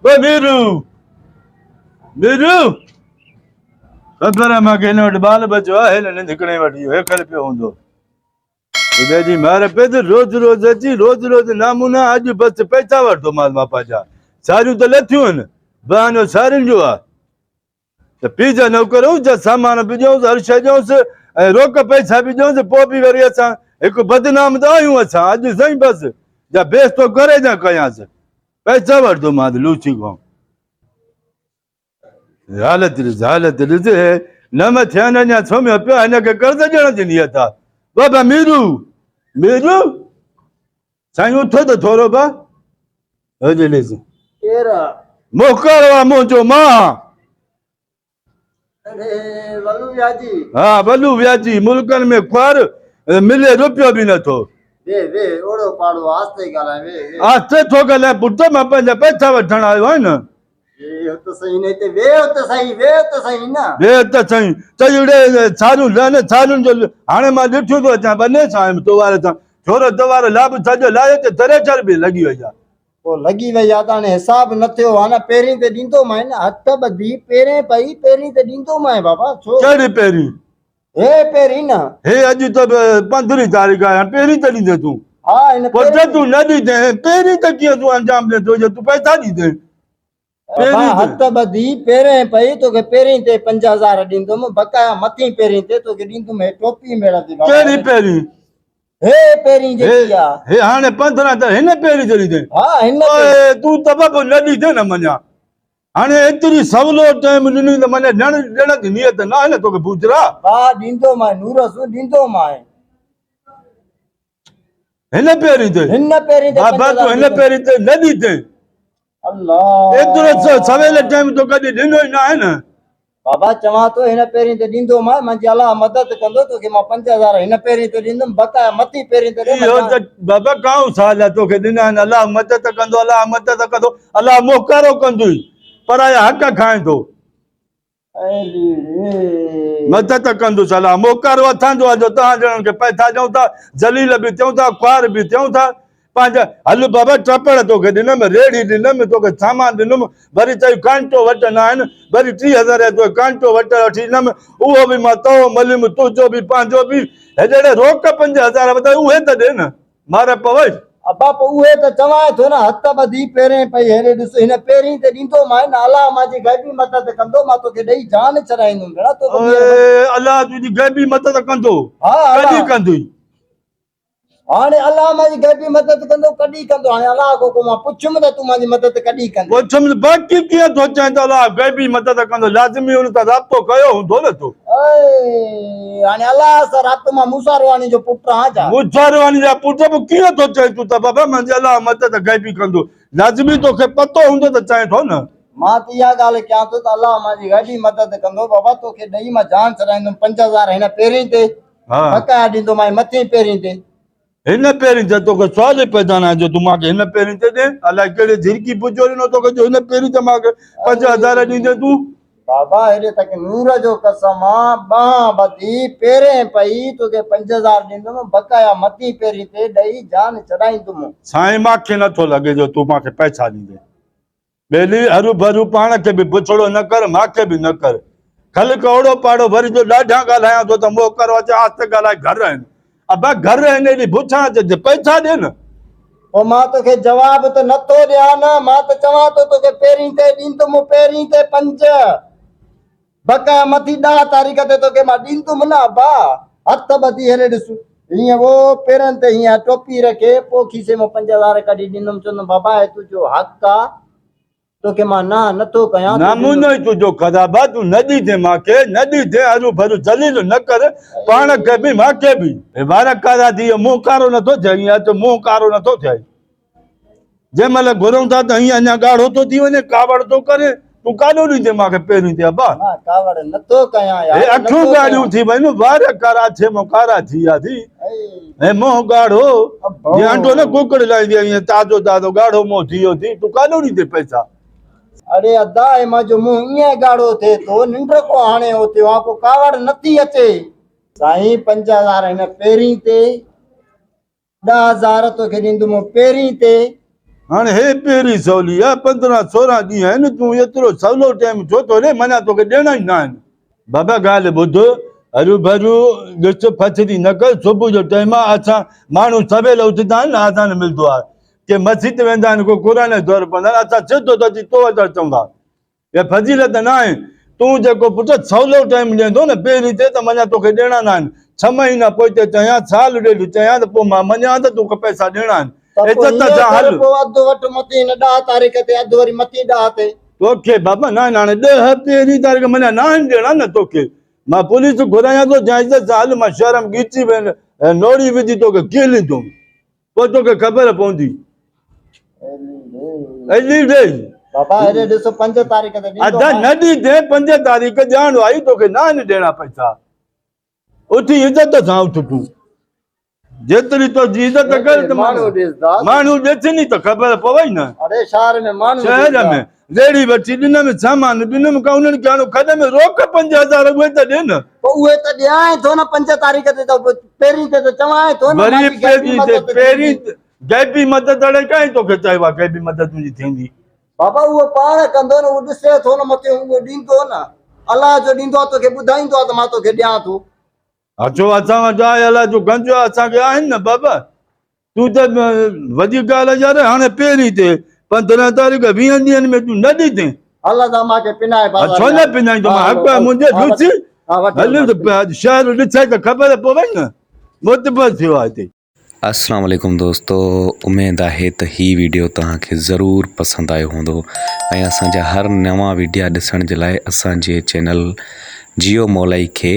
Miru, Miru. Abara mageno de bala bajo hai na nikne wadi hai khal pe hondo. Ide ji mare pe to roz namuna aaj bas paisa var do mal mapa ja. Saru to lathiyo ne. Bano sarin jo a. The pizza no karo ja saman bijo har shajo se रोक पैसा भी जो से पोपी वरी असा एक बदनाम तो आयूं असा आज सही बस जा बेस तो करे जा कया से पैसा वर दो माद लूची को हालत से न मैं ध्यान न सोमे पे अने के कर्ज जण जी नहीं था बाबा मीरू साईं उठो तो थोरो बा हजले से केरा मोकरवा मोजो मां अरे वल्लू व्याजी हाँ बल्लू व्याजी मुल्कन में ख्वार मिले रुपयो भी न थो वे ओड़ो पाड़ो आस्ते गाला वे आस्ते थो गले पुट में पंहिंजा पैसा वठण आयो आहे न ये तो सही नहीं ते वे तो सही ना वे त सही चईड़े सारू लने सारुन जो हाणे मां ॾिठो थो अचां बने सां तो वारे सां छोरो दवारो लाभ सॼो लाहे ते तरे चर बि लॻी वई आहे वो लगी वई आ ताने हिसाब न थियो हाने पेरी ते दींदो मैं ना हथ बधी पेरे पई पेरी ते दींदो मैं बाबा छो कहिड़ी पहिरीं हे पेरी ना हे अॼु त 15 तारीख़ आहे पहिरीं त ॾींदे तूं हां इन पुट तूं न ॾींदे पहिरीं त कीअं तूं अंजाम ॾे थो जो तूं पैसा ॾींदे बाबा हथ बधी पेरे पई तोखे पेरी ते 5000 दींदुम बकाया मथी पेरी ते तोखे दींदुम टोपी मेड़ती बाबा कहिड़ी पहिरीं हे पेरी जेकी आ हे हाणे 15 त हिन पहिरीं चली दे हां हिन ओए तूं त बाबा न ॾींदे न मञा हाणे एतिरी सवलो टाइम ॾिनी त माने ॾियण जी नियत न आहे न तोखे पूछरा हा ॾींदो मैं नूरस ॾींदो मैं हिन पहिरीं ते बाबा तूं हिन पहिरीं ते न ॾींदे अल्लाह एतिरो सवेल टाइम तो कॾहिं ॾिनो ई न आहे न बाबा चवां तो हिन पेरी ते ॾींदो मैं मुंहिंजी अलाह मदद कंदो तोखे मां 5000 हिन पेरी ते ॾींदुमि बकाया मथी पेरी ते इहो त बाबा काऊं साल आहे तोखे ॾिना आहिनि अलाह मदद कंदो अलाह मोकारो कंदुई पराया हक़ खाए थो मदद कंदुसि अलाह मोकारो असांजो आहे जो तव्हां ॼणनि खे पैसा ॾियूं था ज़लील बि थियूं था ख्वार बि थियूं था पंहिंजा हल बाबा चपड़ तोखे ॾिनमि रेड़ी ॾिनमि तोखे सामान ॾिनमि वरी चई कांटो वठंदा आहिनि वरी 30,000 जो कांटो वठी ॾिनमि उहो बि मां तओ मलियुमि तुंहिंजो बि पंहिंजो बि हेॾे रोक 5,000 वधाए उहे त ॾे न मार पवई अबा उहे त चवां थो न हथ बधी पेरे पई हेॾे ॾिस हिन पेरी ते ॾींदो मैं न अलाह मुंहिंजी गैबी मदद कंदो मां तोखे ॾेई जान छॾाईंदुमि भेण ओए अलाह तुंहिंजी गैबी मदद कंदो कॾहिं कंदुई हाणे अलाह मुंहिंजी गैबी मदद कंदो कॾहिं कंदो हाणे अलाह को मां पुछुमि त तूं मुंहिंजी मदद कॾहिं कंदो पुछुमि बाक़ी कीअं थो चए त अलाह गैबी मदद कंदो लाज़मी हुन सां राब्तो कयो हूंदो न तूं हाणे अलाह सां राब्तो मां मूसा रोहानी जो पुटु आहियां छा मूसा रोहानी जा पुट बि कीअं थो चए तूं त बाबा मुंहिंजी अलाह मदद गैबी कंदो लाज़मी तोखे पतो हूंदो त चए थो न मां त इहा ॻाल्हि कयां थो त अलाह मुंहिंजी गैबी मदद कंदो बाबा तोखे ॾेई मां जान छॾाईंदुमि 5,000 हिन पेरी ते बकाया ॾींदो मां मथे पेरी ते हिन पेरी ते तोखे सवाल ई पैदा न आहे जो तूं मूंखे हिन पेरी ते ॾे अलाए कहिड़े झिरकी पुजो ॾिनो तोखे जो हिन पेरी ते मूंखे 5,000 ॾींदे तूं बाबा हेॾे तक नूर जो कसम आहे बांह बधी पेरे पई तोखे 5,000 ॾींदुमि बकाया मथी पेरी ते ॾेई जान छॾाईंदुमि साईं मूंखे नथो लॻे जो तूं मूंखे पैसा ॾींदे ॿेली हरू भरू पाण खे बि पुछड़ो न कर मूंखे बि न कर ख़लक ओड़ो पाड़ो वरी जो ॾाढा ॻाल्हायां थो त मोकर अचे आस्ते ॻाल्हाए घर आहिनि अबा घर आहिनि एॾी पुछां अचे पैसा ॾे न पोइ मां तोखे जवाब त नथो ॾियां न मां त चवां थो तोखे पेरी ते ॾींदुमि पेरी ते 5 बकाया मथी 10 तारीख़ ते तोखे मां ॾींदुमि न अबा हथ ॿधी हेॾे ॾिस हीअं वो पेरनि ते हीअं टोपी रखे पोइ खीसे मां 5,000 कढी ॾींदुमि चवंदुमि बाबा हे तुंहिंजो हक़ आहे तोखे मां नथो कयां नमूनो ई तुंहिंजो ख़राबु आहे तूं न ॾींदे मूंखे न ॾींदे हरू भरू जलील न कर पाण खे बि मूंखे बि वार कारा थी मुंहुं कारो नथो थिए हीअं त मुंहुं कारो नथो थिए जंहिं महिल घुरूं था त हीअं अञा ॻाढ़ो थो थी वञे कावड़ थो करे तूं काॾो ॾींदे मूंखे पहिरीं ते अबा कावड़ नथो कयां यार अखियूं ॻाढ़ियूं थी वञनि वार कारा थिए मूं कारा थी विया थी ऐं मुंहुं ॻाढ़ो जीअं अंडो न कुकड़ लाहींदी हीअं ताज़ो ताज़ो ॻाढ़ो मुंहुं थी वियो थी तूं काॾो ॾींदे पैसा अरे अदा मुंहिंजो मुंहुं ईअं ॻाढ़ो थिए थो निंड को हाणे हो थियो आहे को कावड़ नथी अचे साईं 5,000 हिन पेरी ते 10,000 तोखे ॾींदुमि पेरी ते हाणे हे पहिरीं सवली आहे 15-16 ॾींहं आहिनि तूं एतिरो सवलो टाइम छो थो ॾे माना तोखे ॾियणा ई न आहिनि बाबा ॻाल्हि ॿुध हरू भरू ॾिस फचरी न कर सुबुह जो टाइम आहे असां माण्हू सवेल उथंदा आहिनि न असांखे मिलंदो आहे के मस्जिद वेंदा आहिनि को क़ुर जो दौर पवंदा आहिनि असां सिधो त अची तो वटि अचूं था हे फज़ीलत न आहे तूं जेको पुटु सवलो टाइम ॾींदो न पहिरीं ते त माना तोखे ॾियणा न आहिनि 6 महीना पोइ ते चयां साल ॾेढ चयां त पोइ मां मञां त तोखे पैसा ॾियणा आहिनि इज़त सां हल अधु वटि मथे हिन 10 तारीख़ ते अधु वरी मथे 10 ते तोखे बाबा न हाणे 10 पहिरीं तारीख़ माना न आहिनि ॾियणा न तोखे मां पुलिस घुरायां थो जा इज़त सां हल मां शहर में ॻीची वेंदुमि नोड़ी विझी तोखे कीअं ॾींदुमि पोइ तोखे ख़बर पवंदी बाबा हेॾे ॾिसो 5 तारीख़ ते ॾींदो अदा न ॾींदे 5 तारीख़ ॼाण आई तोखे न आहिनि ॾियणा पैसा उथी इज़त सां उथ तूं जेतिरी तुंहिंजी इज़त कर त माण्हू ॾिसनि त ख़बर पवई न अरे शहर में माण्हू शहर में रेड़ी वठी ॾिनमि सामान ॾिनमि का उन्हनि खे हाणे खॾ में रोक 5000 उहे त ॾियनि पोइ उहे त ॾियां थो न 5 तारीख़ ते त पहिरीं ते त चवां थो न वरी पहिरीं गैबी मदद अड़े काई तोखे चयो आहे गैबी मदद तुंहिंजी थींदी बाबा उहो पाण कंदो न उहो ॾिसे थो न मथे उहो ॾींदो न अलाह जो ॾींदो आहे तोखे ॿुधाईंदो आहे त मां तोखे ॾियां थो अचो असां वटि आहे अलाह जो गंज आहे असांखे आहिनि न बाबा तूं त वधीक ॻाल्हि यार हाणे पहिरीं ते 15 तारीख़ 20 ॾींहंनि में तूं न ॾींदे अलाह त मूंखे पिनाए छो न पिनाईंदो मां हक़ आहे मुंहिंजे रुचि हल शहर ॾिसे त ख़बर पवई न मुतबर थियो आहे हिते अस्सलाम वालेकुम दोस्तों उम्मीद है तो ही वीडियो तव्हांखे ज़रूर पसंद आयो हूंदो ऐं असांजा हर नवा वीडियो ॾिसण जे लाइ असांजे चैनल जियो मौलाई खे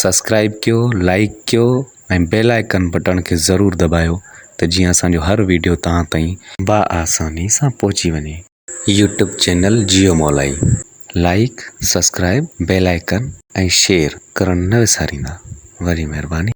सब्सक्राइब कयो लाइक कयो ऐं बेल आइकन बटन खे ज़रूर दबायो त जीअं असांजो हर वीडियो तव्हां ताईं आसानी सां पहुची वञे यूट्यूब चैनल जियो मौलाई लाइक सब्सक्राइब बेल आइकन ऐं शेयर करणु न विसारींदा वरी महिरबानी।